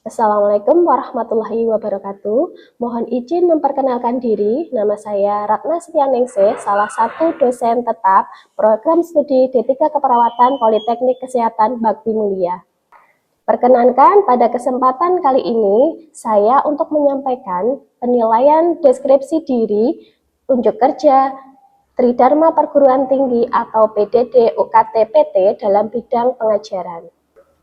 Assalamualaikum warahmatullahi wabarakatuh. Mohon izin memperkenalkan diri. Nama saya Ratna Setianingsih, salah satu dosen tetap program studi D3 Keperawatan Politeknik Kesehatan Bakti Mulia. Perkenankan pada kesempatan kali ini, saya untuk menyampaikan penilaian deskripsi diri, unjuk kerja, Tridharma Perguruan Tinggi atau PDD UKT PT dalam bidang pengajaran.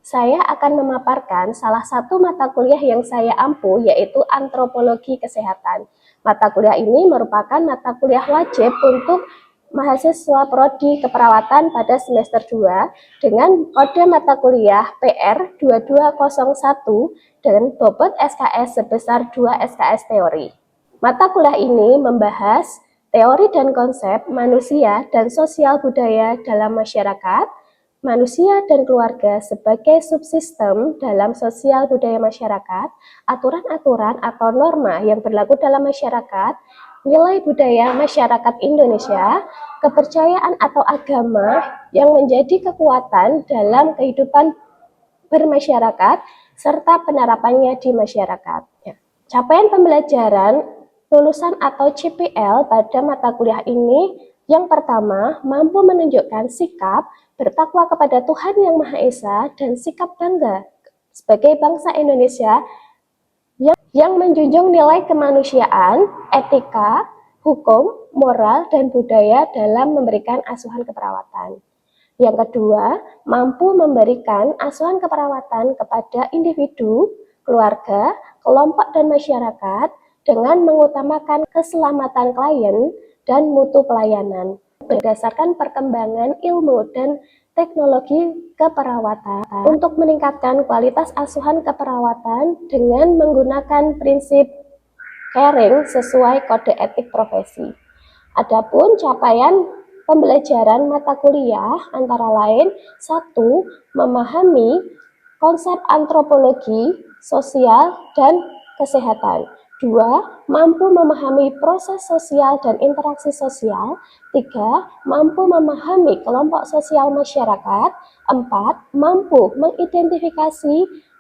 Saya akan memaparkan salah satu mata kuliah yang saya ampu, yaitu Antropologi Kesehatan. Mata kuliah ini merupakan mata kuliah wajib untuk mahasiswa prodi keperawatan pada semester 2 dengan kode mata kuliah PR 2201 dan bobot SKS sebesar 2 SKS teori. Mata kuliah ini membahas teori dan konsep manusia dan sosial budaya dalam masyarakat, manusia dan keluarga sebagai subsistem dalam sosial budaya masyarakat, aturan-aturan atau norma yang berlaku dalam masyarakat, nilai budaya masyarakat Indonesia, kepercayaan atau agama yang menjadi kekuatan dalam kehidupan bermasyarakat, serta penerapannya di masyarakat. Capaian pembelajaran lulusan atau CPL pada mata kuliah ini yang pertama, mampu menunjukkan sikap bertakwa kepada Tuhan Yang Maha Esa dan sikap bangga sebagai bangsa Indonesia yang menjunjung nilai kemanusiaan, etika, hukum, moral, dan budaya dalam memberikan asuhan keperawatan. Yang kedua, mampu memberikan asuhan keperawatan kepada individu, keluarga, kelompok, dan masyarakat dengan mengutamakan keselamatan klien dan mutu pelayanan berdasarkan perkembangan ilmu dan teknologi keperawatan untuk meningkatkan kualitas asuhan keperawatan dengan menggunakan prinsip caring sesuai kode etik profesi. Adapun capaian pembelajaran mata kuliah antara lain 1. Memahami konsep antropologi, sosial, dan kesehatan. 2. Mampu memahami proses sosial dan interaksi sosial. 3. Mampu memahami kelompok sosial masyarakat. 4. Mampu mengidentifikasi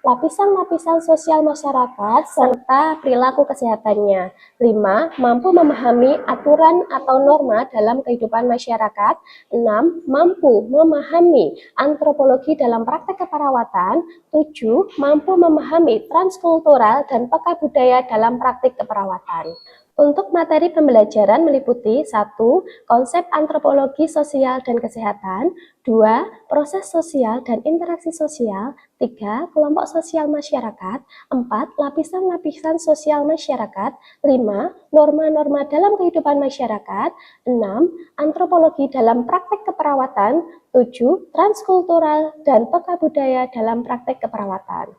lapisan-lapisan sosial masyarakat serta perilaku kesehatannya. 5. Mampu memahami aturan atau norma dalam kehidupan masyarakat. 6. Mampu memahami antropologi dalam praktek keperawatan. 7. Mampu memahami transkultural dan peka budaya dalam praktik keperawatan. Untuk materi pembelajaran meliputi 1. Konsep antropologi sosial dan kesehatan. 2. Proses sosial dan interaksi sosial. 3. Kelompok sosial masyarakat. 4. Lapisan-lapisan sosial masyarakat. 5. Norma-norma dalam kehidupan masyarakat. 6. Antropologi dalam praktek keperawatan. 7. Transkultural dan peka budaya dalam praktek keperawatan.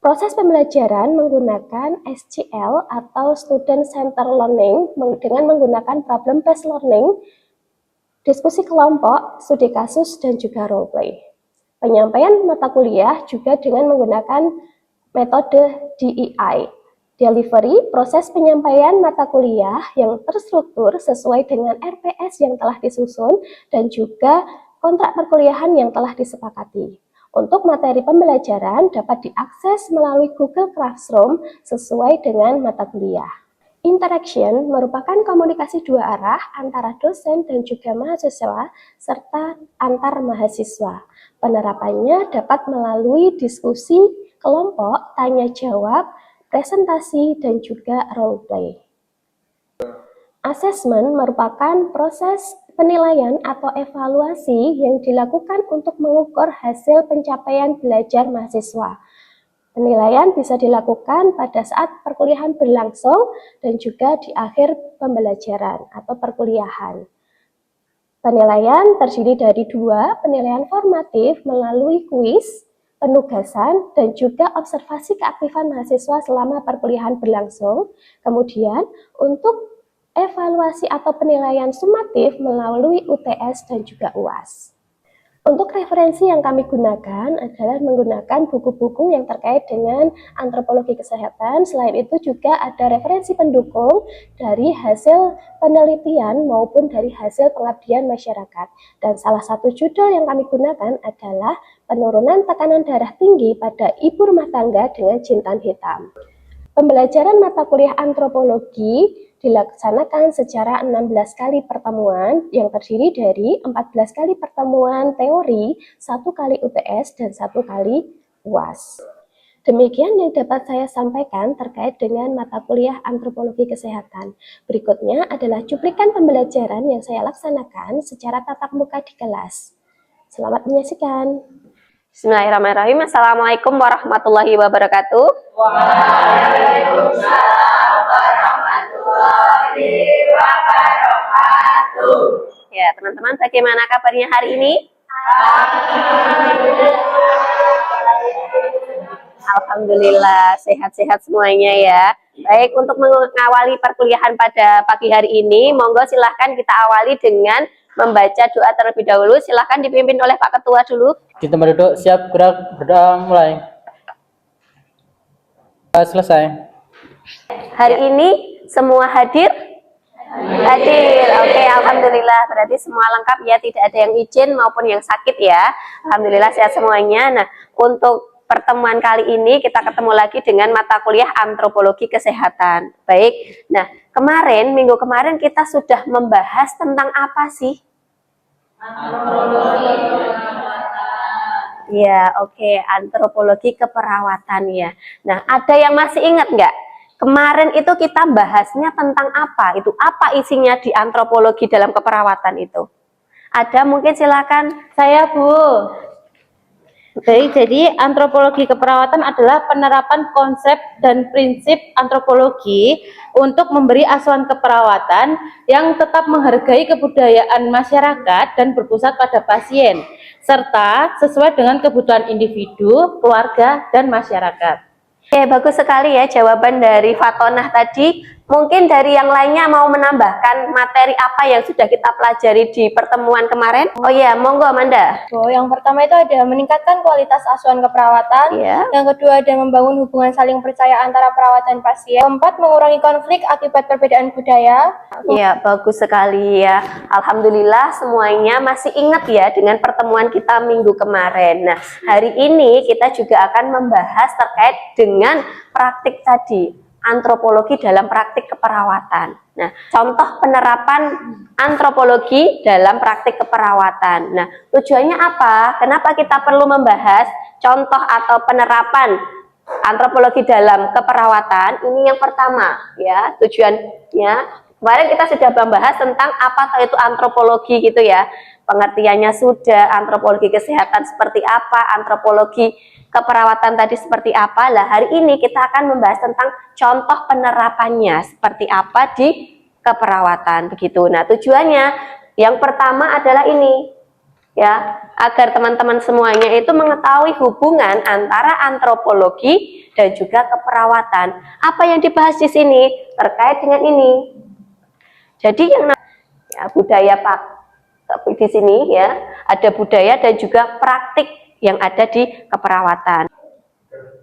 Proses pembelajaran menggunakan SCL atau Student Center Learning dengan menggunakan Problem Based Learning, diskusi kelompok, studi kasus, dan juga role play. Penyampaian mata kuliah juga dengan menggunakan metode DEI. Delivery, proses penyampaian mata kuliah yang terstruktur sesuai dengan RPS yang telah disusun dan juga kontrak perkuliahan yang telah disepakati. Untuk materi pembelajaran dapat diakses melalui Google Classroom sesuai dengan mata kuliah. Interaction merupakan komunikasi dua arah antara dosen dan juga mahasiswa serta antar mahasiswa. Penerapannya dapat melalui diskusi, kelompok, tanya jawab, presentasi, dan juga role play. Assessment merupakan proses penilaian atau evaluasi yang dilakukan untuk mengukur hasil pencapaian belajar mahasiswa. Penilaian bisa dilakukan pada saat perkuliahan berlangsung dan juga di akhir pembelajaran atau perkuliahan. Penilaian terdiri dari 2, penilaian formatif melalui kuis, penugasan, dan juga observasi keaktifan mahasiswa selama perkuliahan berlangsung. Kemudian, untuk evaluasi atau penilaian sumatif melalui UTS dan juga UAS. Untuk referensi yang kami gunakan adalah menggunakan buku-buku yang terkait dengan antropologi kesehatan. Selain itu juga ada referensi pendukung dari hasil penelitian maupun dari hasil pengabdian masyarakat. Dan salah satu judul yang kami gunakan adalah penurunan tekanan darah tinggi pada ibu rumah tangga dengan jintan hitam. Pembelajaran mata kuliah antropologi dilaksanakan secara 16 kali pertemuan yang terdiri dari 14 kali pertemuan teori, 1 kali UTS, dan 1 kali UAS. Demikian yang dapat saya sampaikan terkait dengan mata kuliah antropologi kesehatan. Berikutnya adalah cuplikan pembelajaran yang saya laksanakan secara tatap muka di kelas. Selamat menyaksikan. Bismillahirrahmanirrahim. Assalamualaikum warahmatullahi wabarakatuh. Waalaikumsalam warahmatullahi wabarakatuh. Ya, teman-teman, bagaimana kabarnya hari ini? Alhamdulillah, sehat-sehat semuanya ya. Baik, untuk mengawali perkuliahan pada pagi hari ini, monggo silahkan kita awali dengan membaca doa terlebih dahulu. Silahkan dipimpin oleh Pak Ketua dulu. Kita berduduk, siap, gerak, berdoa, mulai. Selesai. Hari ini semua hadir? Hadir. Oke, alhamdulillah. Berarti semua lengkap ya, tidak ada yang izin maupun yang sakit ya. Alhamdulillah sehat semuanya. Nah, untuk pertemuan kali ini kita ketemu lagi dengan mata kuliah antropologi kesehatan. Baik. Nah, minggu kemarin kita sudah membahas tentang apa sih? Ya, oke, antropologi keperawatan ya. Nah, ada yang masih ingat nggak? Kemarin itu kita bahasnya tentang apa? Itu apa isinya di antropologi dalam keperawatan itu? Ada mungkin silakan. Saya Bu. Baik, jadi antropologi keperawatan adalah penerapan konsep dan prinsip antropologi untuk memberi asuhan keperawatan yang tetap menghargai kebudayaan masyarakat dan berpusat pada pasien, serta sesuai dengan kebutuhan individu, keluarga, dan masyarakat. Oke, bagus sekali ya jawaban dari Fatonah tadi. Mungkin dari yang lainnya mau menambahkan materi apa yang sudah kita pelajari di pertemuan kemarin? Oh iya, monggo Amanda. Oh, yang pertama itu ada meningkatkan kualitas asuhan keperawatan. Ya. Yang kedua ada membangun hubungan saling percaya antara perawat dan pasien. Keempat, mengurangi konflik akibat perbedaan budaya. Ya, bagus sekali ya. Alhamdulillah semuanya masih ingat ya dengan pertemuan kita minggu kemarin. Nah, hari ini kita juga akan membahas terkait dengan praktik tadi. Antropologi dalam praktik keperawatan. Nah, contoh penerapan antropologi dalam praktik keperawatan. Nah, tujuannya apa? Kenapa kita perlu membahas contoh atau penerapan antropologi dalam keperawatan? Ini yang pertama ya, tujuannya. Kemarin kita sudah membahas tentang apa itu antropologi gitu ya. Pengertiannya sudah, antropologi kesehatan seperti apa, antropologi keperawatan tadi seperti apa. Lah, hari ini kita akan membahas tentang contoh penerapannya seperti apa di keperawatan begitu. Nah, tujuannya yang pertama adalah ini ya, agar teman-teman semuanya itu mengetahui hubungan antara antropologi dan juga keperawatan. Apa yang dibahas di sini terkait dengan ini. Jadi yang ya, budaya Pak di sini ya, ada budaya dan juga praktik yang ada di keperawatan.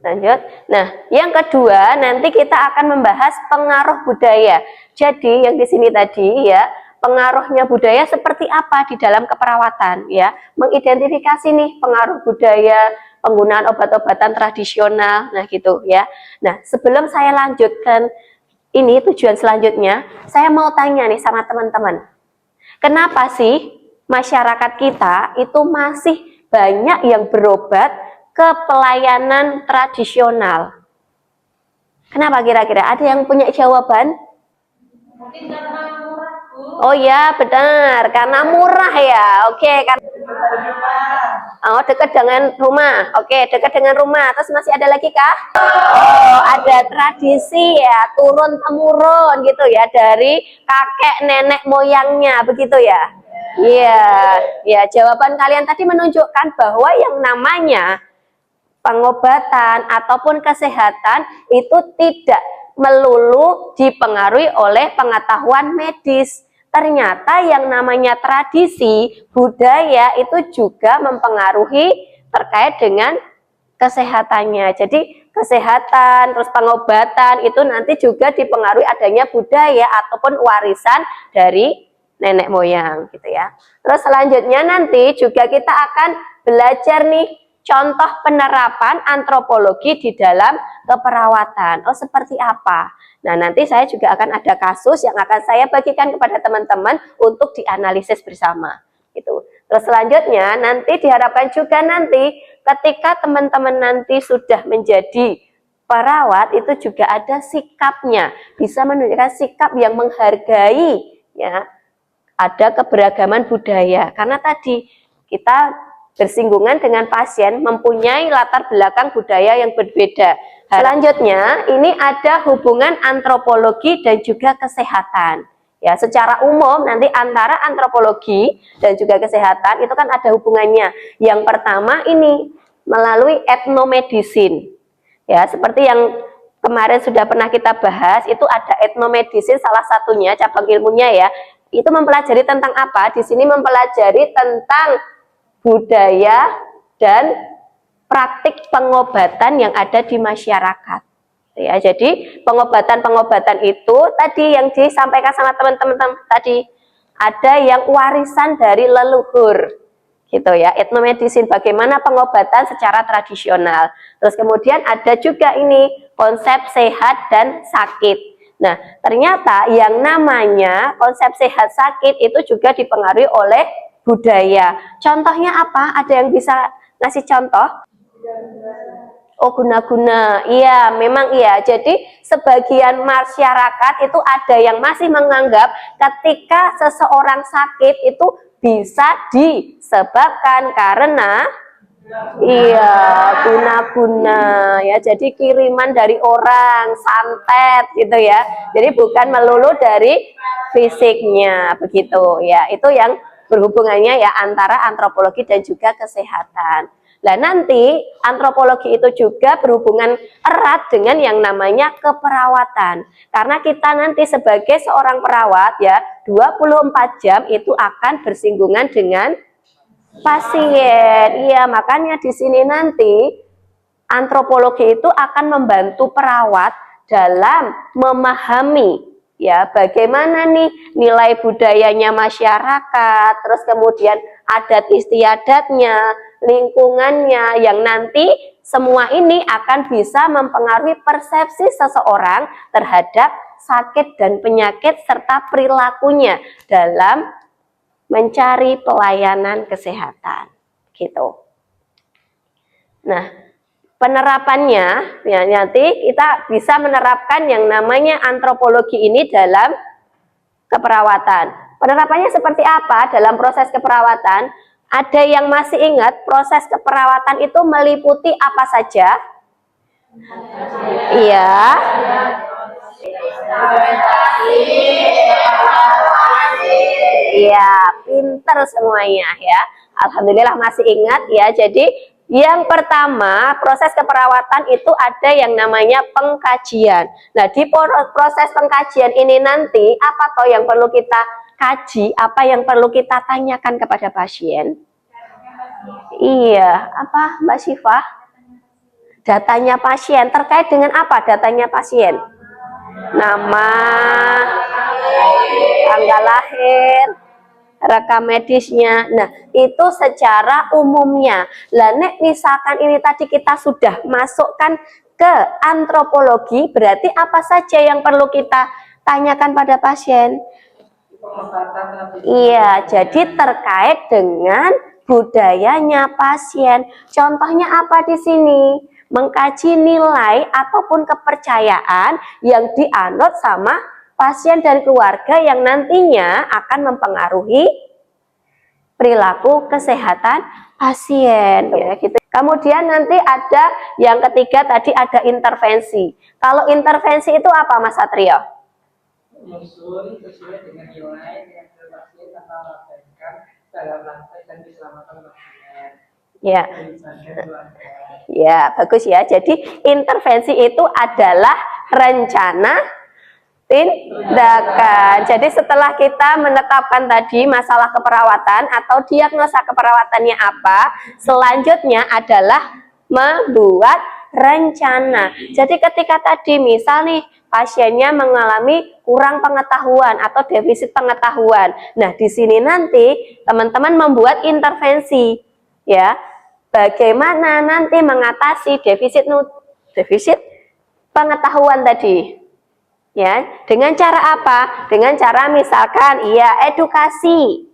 Lanjut. Nah, yang kedua nanti kita akan membahas pengaruh budaya. Jadi yang di sini tadi ya, pengaruhnya budaya seperti apa di dalam keperawatan ya, mengidentifikasi nih pengaruh budaya, penggunaan obat-obatan tradisional, nah gitu ya. Nah, sebelum saya lanjutkan ini tujuan selanjutnya, saya mau tanya nih sama teman-teman. Kenapa sih masyarakat kita itu masih banyak yang berobat ke pelayanan tradisional? Kenapa kira-kira? Ada yang punya jawaban? Mungkin karena murah, Bu. Oh ya, benar. Karena murah ya. Oke, karena dekat dengan rumah. Oke, dekat dengan rumah. Terus masih ada lagi kah? Oh, ada tradisi ya, turun temurun gitu ya, dari kakek nenek moyangnya, begitu ya. Iya, ya, jawaban kalian tadi menunjukkan bahwa yang namanya pengobatan ataupun kesehatan itu tidak melulu dipengaruhi oleh pengetahuan medis. Ternyata yang namanya tradisi, budaya itu juga mempengaruhi terkait dengan kesehatannya. Jadi kesehatan, terus pengobatan itu nanti juga dipengaruhi adanya budaya ataupun warisan dari nenek moyang gitu ya. Terus selanjutnya nanti juga kita akan belajar nih contoh penerapan antropologi di dalam keperawatan. Oh, seperti apa? Nah, nanti saya juga akan ada kasus yang akan saya bagikan kepada teman-teman untuk dianalisis bersama. Gitu. Terus selanjutnya nanti diharapkan juga nanti ketika teman-teman nanti sudah menjadi perawat itu juga ada sikapnya, bisa menunjukkan sikap yang menghargai, ya. Ada keberagaman budaya karena tadi kita bersinggungan dengan pasien mempunyai latar belakang budaya yang berbeda. Selanjutnya ini ada hubungan antropologi dan juga kesehatan. Ya, secara umum nanti antara antropologi dan juga kesehatan itu kan ada hubungannya. Yang pertama ini melalui etnomedicine. Ya, seperti yang kemarin sudah pernah kita bahas, itu ada etnomedicine salah satunya cabang ilmunya ya. Itu mempelajari tentang apa? Di sini mempelajari tentang budaya dan praktik pengobatan yang ada di masyarakat. Ya, jadi pengobatan-pengobatan itu tadi yang disampaikan sama teman-teman tadi ada yang warisan dari leluhur. Gitu ya, etnomedicine bagaimana pengobatan secara tradisional. Terus kemudian ada juga ini konsep sehat dan sakit. Nah, ternyata yang namanya konsep sehat sakit itu juga dipengaruhi oleh budaya. Contohnya apa? Ada yang bisa ngasih contoh? Oh, guna-guna. Iya, memang iya. Jadi sebagian masyarakat itu ada yang masih menganggap ketika seseorang sakit itu bisa disebabkan karena iya, guna-guna ya. Jadi kiriman dari orang, santet gitu ya. Jadi bukan melulu dari fisiknya begitu ya. Itu yang berhubungannya ya antara antropologi dan juga kesehatan. Nah, nanti antropologi itu juga berhubungan erat dengan yang namanya keperawatan. Karena kita nanti sebagai seorang perawat ya, 24 jam itu akan bersinggungan dengan pasien. Iya, makanya di sini nanti antropologi itu akan membantu perawat dalam memahami ya bagaimana nih nilai budayanya masyarakat, terus kemudian adat istiadatnya, lingkungannya yang nanti semua ini akan bisa mempengaruhi persepsi seseorang terhadap sakit dan penyakit serta perilakunya dalam mencari pelayanan kesehatan gitu. Nah, penerapannya ya, nanti kita bisa menerapkan yang namanya antropologi ini dalam keperawatan. Penerapannya seperti apa dalam proses keperawatan? Ada yang masih ingat proses keperawatan itu meliputi apa saja? Iya. Iya, pinter semuanya ya. Alhamdulillah masih ingat ya. Jadi yang pertama proses keperawatan itu ada yang namanya pengkajian. Nah, di proses pengkajian ini nanti apa toh yang perlu kita kaji, apa yang perlu kita tanyakan kepada pasien? Iya, apa Mbak Syifa? Datanya pasien, terkait dengan apa datanya pasien? Nama, tanggal lahir, rekam medisnya. Nah, itu secara umumnya. Lah, nek misalkan ini tadi kita sudah masukkan ke antropologi, berarti apa saja yang perlu kita tanyakan pada pasien? Iya, jadi terkait dengan budayanya pasien. Contohnya apa di sini? Mengkaji nilai ataupun kepercayaan yang dianut sama pasien dan keluarga yang nantinya akan mempengaruhi perilaku kesehatan pasien. Ya, gitu. Kemudian nanti ada yang ketiga tadi ada intervensi. Kalau intervensi itu apa Mas Satrio? Menyusun sesuai dengan nilai yang pasien akan lakukan dalam rangka dan keselamatan pasien. Ya. Ya, bagus ya. Jadi intervensi itu adalah rencana tindakan. Jadi setelah kita menetapkan tadi masalah keperawatan atau diagnosa keperawatannya apa, selanjutnya adalah membuat rencana. Jadi ketika tadi misal nih pasiennya mengalami kurang pengetahuan atau defisit pengetahuan. Nah, di sini nanti teman-teman membuat intervensi ya. bagaimana nanti mengatasi defisit pengetahuan tadi. Ya, dengan cara apa? Dengan cara misalkan edukasi.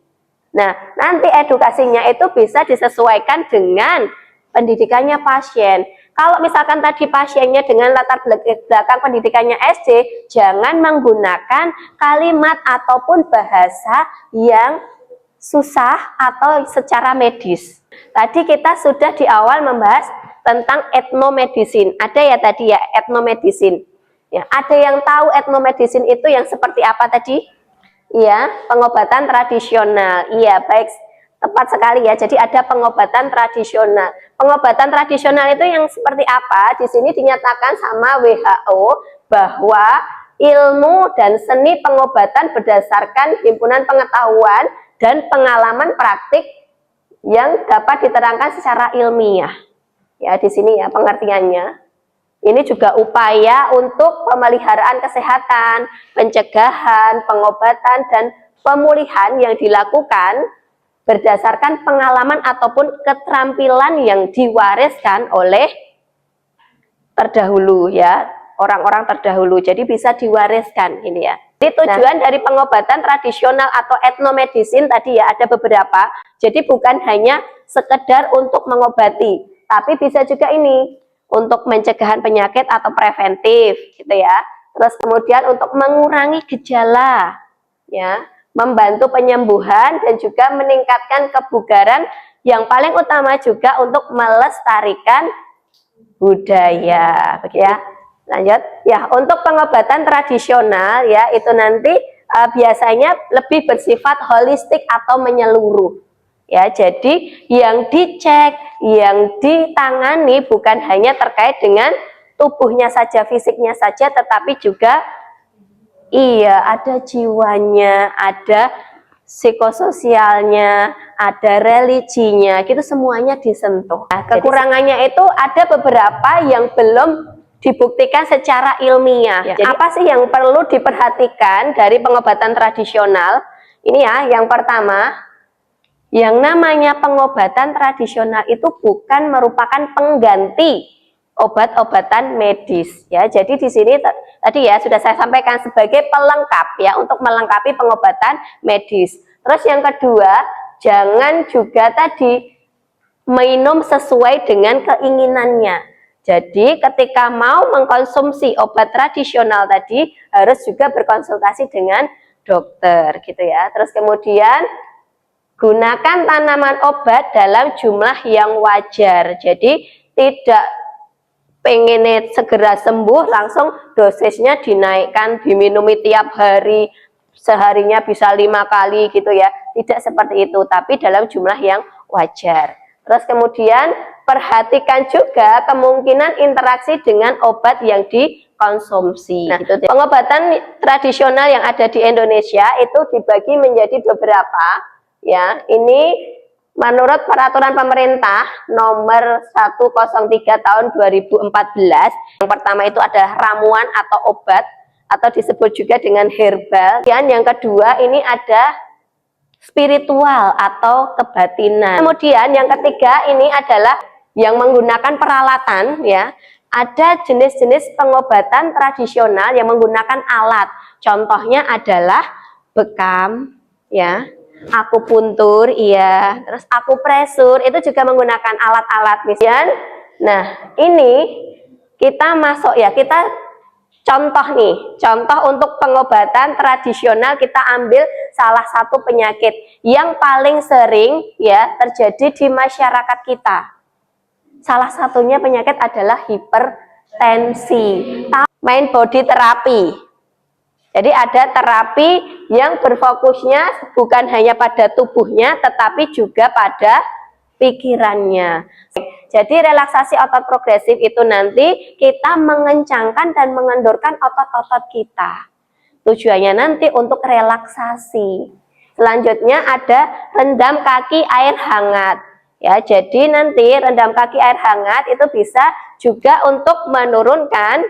Nah, nanti edukasinya itu bisa disesuaikan dengan pendidikannya pasien. Kalau misalkan tadi pasiennya dengan latar belakang pendidikannya SD, jangan menggunakan kalimat ataupun bahasa yang susah atau secara medis. Tadi kita sudah di awal membahas tentang etnomedicine. Ada ya tadi ya etnomedicine. Ya, ada yang tahu etnomedicine itu yang seperti apa tadi? Iya, pengobatan tradisional. Iya, baik, tepat sekali ya. Jadi ada pengobatan tradisional. Pengobatan tradisional itu yang seperti apa? Di sini dinyatakan sama WHO bahwa ilmu dan seni pengobatan berdasarkan himpunan pengetahuan dan pengalaman praktik yang dapat diterangkan secara ilmiah. Ya, di sini ya pengertiannya. Ini juga upaya untuk pemeliharaan kesehatan, pencegahan, pengobatan, dan pemulihan yang dilakukan berdasarkan pengalaman ataupun keterampilan yang diwariskan oleh terdahulu ya, orang-orang terdahulu. Jadi bisa diwariskan ini ya. Jadi tujuan dari pengobatan tradisional atau etnomedicine tadi ya ada beberapa. Jadi bukan hanya sekedar untuk mengobati, tapi bisa juga ini untuk pencegahan penyakit atau preventif gitu ya. Terus kemudian untuk mengurangi gejala ya, membantu penyembuhan dan juga meningkatkan kebugaran, yang paling utama juga untuk melestarikan budaya ya. Lanjut ya, untuk pengobatan tradisional ya itu nanti biasanya lebih bersifat holistik atau menyeluruh. Ya, jadi yang dicek, yang ditangani bukan hanya terkait dengan tubuhnya saja, fisiknya saja, tetapi juga ada jiwanya, ada psikososialnya, ada religinya, gitu semuanya disentuh. Nah, kekurangannya itu ada beberapa yang belum dibuktikan secara ilmiah. Ya, jadi, apa sih yang perlu diperhatikan dari pengobatan tradisional? Ini ya, yang pertama, yang namanya pengobatan tradisional itu bukan merupakan pengganti obat-obatan medis ya. Jadi di sini tadi ya sudah saya sampaikan sebagai pelengkap ya, untuk melengkapi pengobatan medis. Terus yang kedua, jangan juga tadi minum sesuai dengan keinginannya. Jadi ketika mau mengkonsumsi obat tradisional tadi harus juga berkonsultasi dengan dokter gitu ya. Terus kemudian gunakan tanaman obat dalam jumlah yang wajar. Jadi tidak pengen segera sembuh langsung dosisnya dinaikkan, diminumi tiap hari, seharinya bisa 5 kali gitu ya. Tidak seperti itu, tapi dalam jumlah yang wajar. Terus kemudian perhatikan juga kemungkinan interaksi dengan obat yang dikonsumsi. Nah, pengobatan tradisional yang ada di Indonesia itu dibagi menjadi beberapa. Ya, ini menurut peraturan pemerintah nomor 103 tahun 2014. Yang pertama itu adalah ramuan atau obat atau disebut juga dengan herbal. Dan yang kedua ini ada spiritual atau kebatinan. Kemudian yang ketiga ini adalah yang menggunakan peralatan ya. Ada jenis-jenis pengobatan tradisional yang menggunakan alat. Contohnya adalah bekam ya, akupuntur, iya, terus akupresur itu juga menggunakan alat-alat misalnya. Nah, ini kita masuk ya, kita contoh untuk pengobatan tradisional kita ambil salah satu penyakit yang paling sering ya terjadi di masyarakat kita. Salah satunya penyakit adalah hipertensi. Main body terapi. Jadi ada terapi yang berfokusnya bukan hanya pada tubuhnya, tetapi juga pada pikirannya. Jadi relaksasi otot progresif itu nanti kita mengencangkan dan mengendorkan otot-otot kita. Tujuannya nanti untuk relaksasi. Selanjutnya ada rendam kaki air hangat. Ya, jadi nanti rendam kaki air hangat itu bisa juga untuk menurunkan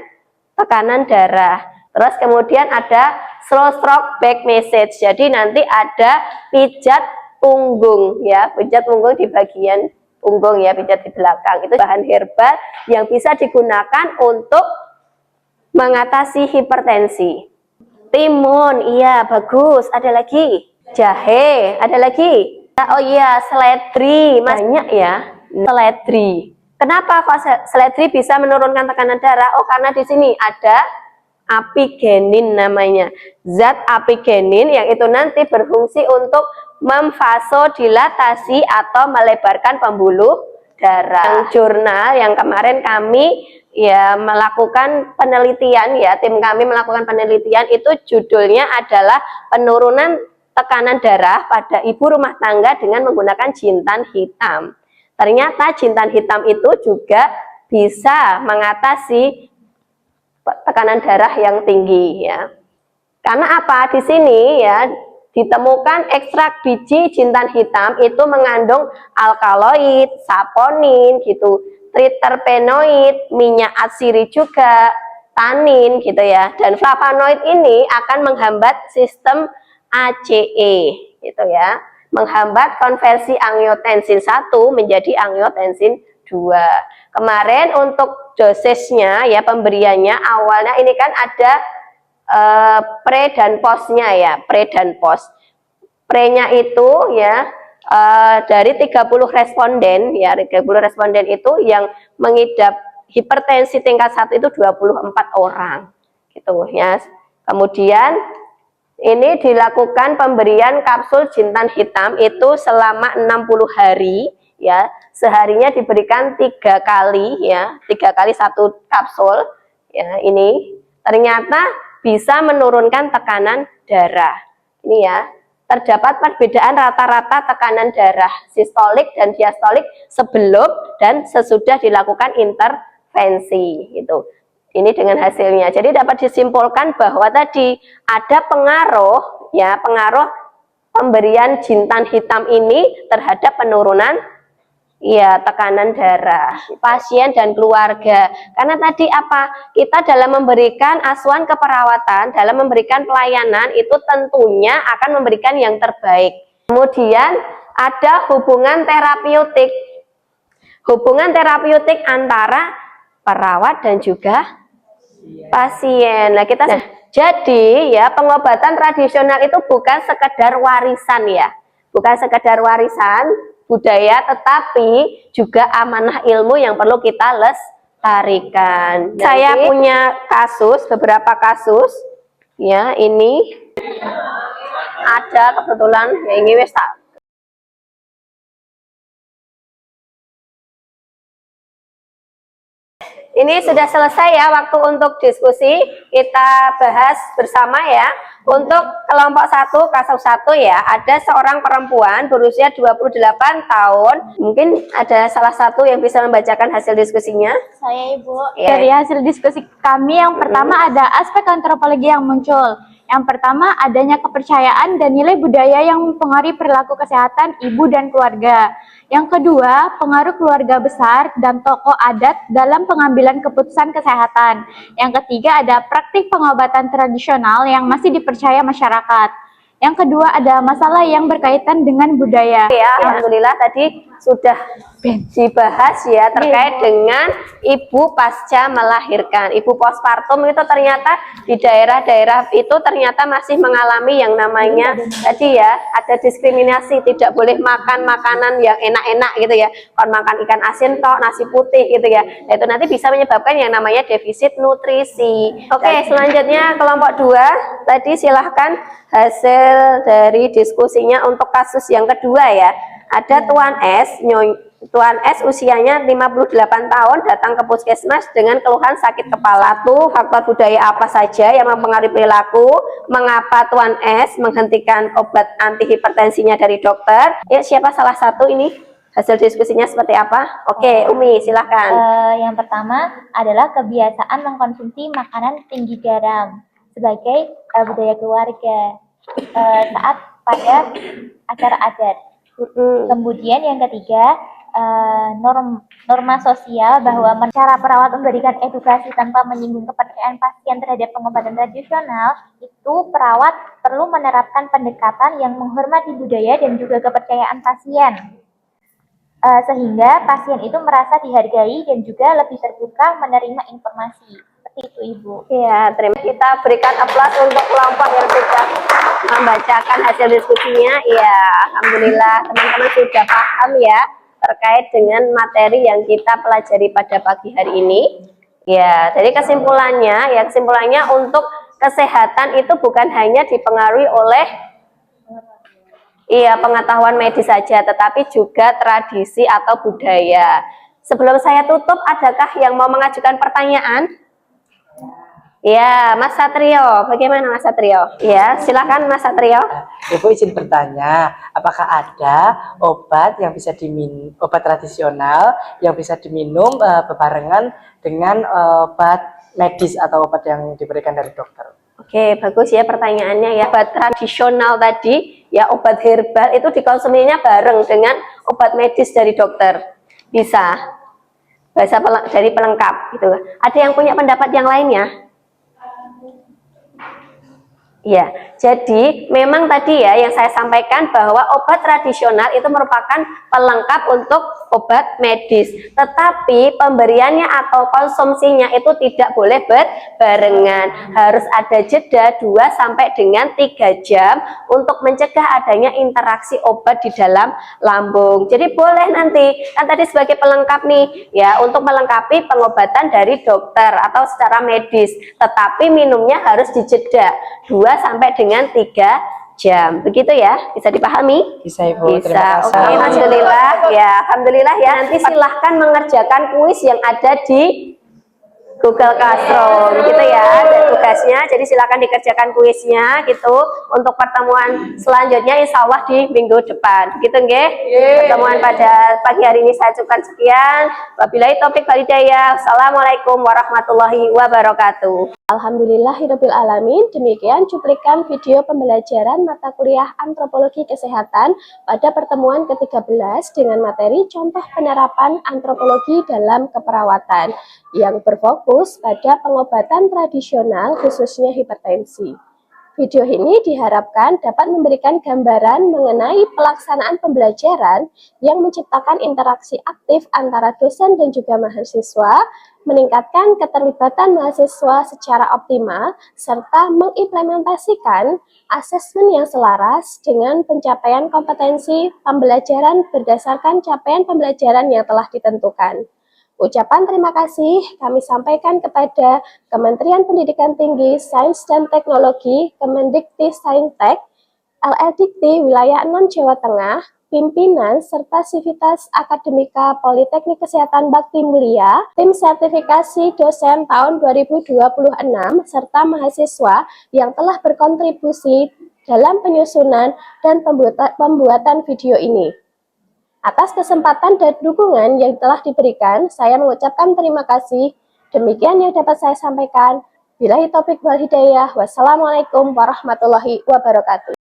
tekanan darah. Terus kemudian ada slow stroke back massage. Jadi nanti ada pijat punggung ya, pijat punggung di bagian punggung ya, pijat di belakang. Itu bahan herbal yang bisa digunakan untuk mengatasi hipertensi. Timun, iya bagus. Ada lagi jahe, ada lagi. Oh iya, seledri, banyak ya. Seledri. Kenapa kok seledri bisa menurunkan tekanan darah? Oh, karena di sini ada apigenin namanya. Zat apigenin yang itu nanti berfungsi untuk memvasodilatasi atau melebarkan pembuluh darah. Yang jurnal yang kemarin kami ya melakukan penelitian ya, tim kami melakukan penelitian itu judulnya adalah penurunan tekanan darah pada ibu rumah tangga dengan menggunakan jintan hitam. Ternyata jintan hitam itu juga bisa mengatasi tekanan darah yang tinggi ya. Karena apa? Di sini ya ditemukan ekstrak biji jintan hitam itu mengandung alkaloid, saponin gitu, triterpenoid, minyak atsiri juga, tanin gitu ya. Dan flavonoid ini akan menghambat sistem ACE gitu ya. Menghambat konversi angiotensin 1 menjadi angiotensin 2. Kemarin untuk dosisnya ya, pemberiannya awalnya ini kan ada pre dan postnya ya, pre dan post. Pre-nya itu ya dari 30 responden ya, 30 responden itu yang mengidap hipertensi tingkat 1 itu 24 orang gitu ya. Kemudian ini dilakukan pemberian kapsul jintan hitam itu selama 60 hari ya, seharinya diberikan 3 kali ya, 3 kali 1 kapsul ya. Ini ternyata bisa menurunkan tekanan darah. Ini ya, terdapat perbedaan rata-rata tekanan darah sistolik dan diastolik sebelum dan sesudah dilakukan intervensi gitu. Ini dengan hasilnya. Jadi dapat disimpulkan bahwa tadi ada pengaruh ya, pengaruh pemberian jintan hitam ini terhadap penurunan ya tekanan darah pasien dan keluarga. Karena tadi apa? Kita dalam memberikan asuhan keperawatan, dalam memberikan pelayanan itu tentunya akan memberikan yang terbaik. Kemudian ada hubungan terapeutik. Hubungan terapeutik antara perawat dan juga pasien. Nah, jadi ya pengobatan tradisional itu bukan sekedar warisan ya. Bukan sekedar warisan budaya, tetapi juga amanah ilmu yang perlu kita lestarikan. Saya punya kasus, beberapa kasus ya, ini ada kebetulan ya, ini wes tak. Ini sudah selesai ya waktu untuk diskusi, kita bahas bersama ya. Untuk kelompok 1, kasus 1 ya, ada seorang perempuan berusia 28 tahun. Mungkin ada salah satu yang bisa membacakan hasil diskusinya. Saya Ibu. Ya. Dari hasil diskusi kami yang pertama ada aspek antropologi yang muncul. Yang pertama adanya kepercayaan dan nilai budaya yang mempengaruhi perilaku kesehatan ibu dan keluarga. Yang kedua, pengaruh keluarga besar dan tokoh adat dalam pengambilan keputusan kesehatan. Yang ketiga ada praktik pengobatan tradisional yang masih dipercaya masyarakat. Yang kedua ada masalah yang berkaitan dengan budaya. Ya, alhamdulillah tadi sudah dibahas ya terkait dengan ibu pasca melahirkan, ibu postpartum itu ternyata di daerah-daerah itu ternyata masih mengalami yang namanya tadi ya ada diskriminasi, tidak boleh makan makanan yang enak-enak gitu ya, kon makan ikan asin tok, nasi putih gitu ya. Nah, itu nanti bisa menyebabkan yang namanya defisit nutrisi. Oke, selanjutnya kelompok 2 tadi silahkan hasil dari diskusinya untuk kasus yang kedua ya. Ada Tuan S usianya 58 tahun datang ke puskesmas dengan keluhan sakit kepala. Satu, faktor budaya apa saja yang mempengaruhi perilaku? Mengapa Tuan S menghentikan obat anti hipertensinya dari dokter? Ya, siapa salah satu ini? Hasil diskusinya seperti apa? Oke, Umi silahkan. Yang pertama adalah kebiasaan mengkonsumsi makanan tinggi garam sebagai budaya keluarga saat pada acara adat. Kemudian yang ketiga, norma sosial bahwa cara perawat memberikan edukasi tanpa menyinggung kepercayaan pasien terhadap pengobatan tradisional, itu perawat perlu menerapkan pendekatan yang menghormati budaya dan juga kepercayaan pasien. sehingga pasien itu merasa dihargai dan juga lebih terbuka menerima informasi. Seperti itu, Ibu. Ya, kita berikan aplaus untuk kelompok yang sudah membacakan hasil diskusinya. Ya, alhamdulillah teman-teman sudah paham ya terkait dengan materi yang kita pelajari pada pagi hari ini. Ya, jadi kesimpulannya untuk kesehatan itu bukan hanya dipengaruhi oleh pengetahuan medis saja, tetapi juga tradisi atau budaya. Sebelum saya tutup, adakah yang mau mengajukan pertanyaan? Ya, Mas Satrio, bagaimana Mas Satrio? Ya, silakan Mas Satrio. Ibu izin bertanya, apakah ada obat yang bisa obat tradisional yang bisa diminum bebarengan dengan obat medis atau obat yang diberikan dari dokter? Oke, bagus ya pertanyaannya ya. Obat tradisional tadi, ya obat herbal itu dikonsumsinya bareng dengan obat medis dari dokter. Bisa. Dari pelengkap gitu. Ada yang punya pendapat yang lainnya? Ya, jadi memang tadi ya yang saya sampaikan bahwa obat tradisional itu merupakan pelengkap untuk obat medis. Tetapi pemberiannya atau konsumsinya itu tidak boleh berbarengan. Harus ada jeda 2 sampai dengan 3 jam untuk mencegah adanya interaksi obat di dalam lambung. Jadi boleh nanti, kan tadi sebagai pelengkap nih, ya untuk melengkapi pengobatan dari dokter atau secara medis. Tetapi minumnya harus dijeda 2 sampai dengan 3 jam. Begitu ya? Bisa dipahami? Bisa, Ibu. Bisa. Terima kasih. Oke, alhamdulillah. Ya, alhamdulillah ya. Nanti silahkan mengerjakan kuis yang ada di Google Classroom gitu ya, ada tugasnya, jadi silakan dikerjakan kuisnya gitu untuk pertemuan selanjutnya insya Allah di minggu depan gitu nggih. Pertemuan pada pagi hari ini saya cukupkan sekian. Wabillahi taufik wal hidayah. Assalamualaikum warahmatullahi wabarakatuh. Alhamdulillahirabbil alamin. Demikian cuplikan video pembelajaran mata kuliah Antropologi Kesehatan pada pertemuan ke-13 dengan materi contoh penerapan antropologi dalam keperawatan yang berfokus pada pengobatan tradisional khususnya hipertensi. Video ini diharapkan dapat memberikan gambaran mengenai pelaksanaan pembelajaran yang menciptakan interaksi aktif antara dosen dan juga mahasiswa, meningkatkan keterlibatan mahasiswa secara optimal, serta mengimplementasikan asesmen yang selaras dengan pencapaian kompetensi pembelajaran berdasarkan capaian pembelajaran yang telah ditentukan. Ucapan terima kasih kami sampaikan kepada Kementerian Pendidikan Tinggi, Sains dan Teknologi, Kemendikti Saintek, LLDikti Wilayah 6 Jawa Tengah, pimpinan serta Sivitas Akademika Politeknik Kesehatan Bakti Mulia, tim sertifikasi dosen tahun 2026, serta mahasiswa yang telah berkontribusi dalam penyusunan dan pembuatan video ini. Atas kesempatan dan dukungan yang telah diberikan, saya mengucapkan terima kasih. Demikian yang dapat saya sampaikan. Billahi taufik wal hidayah. Wassalamualaikum warahmatullahi wabarakatuh.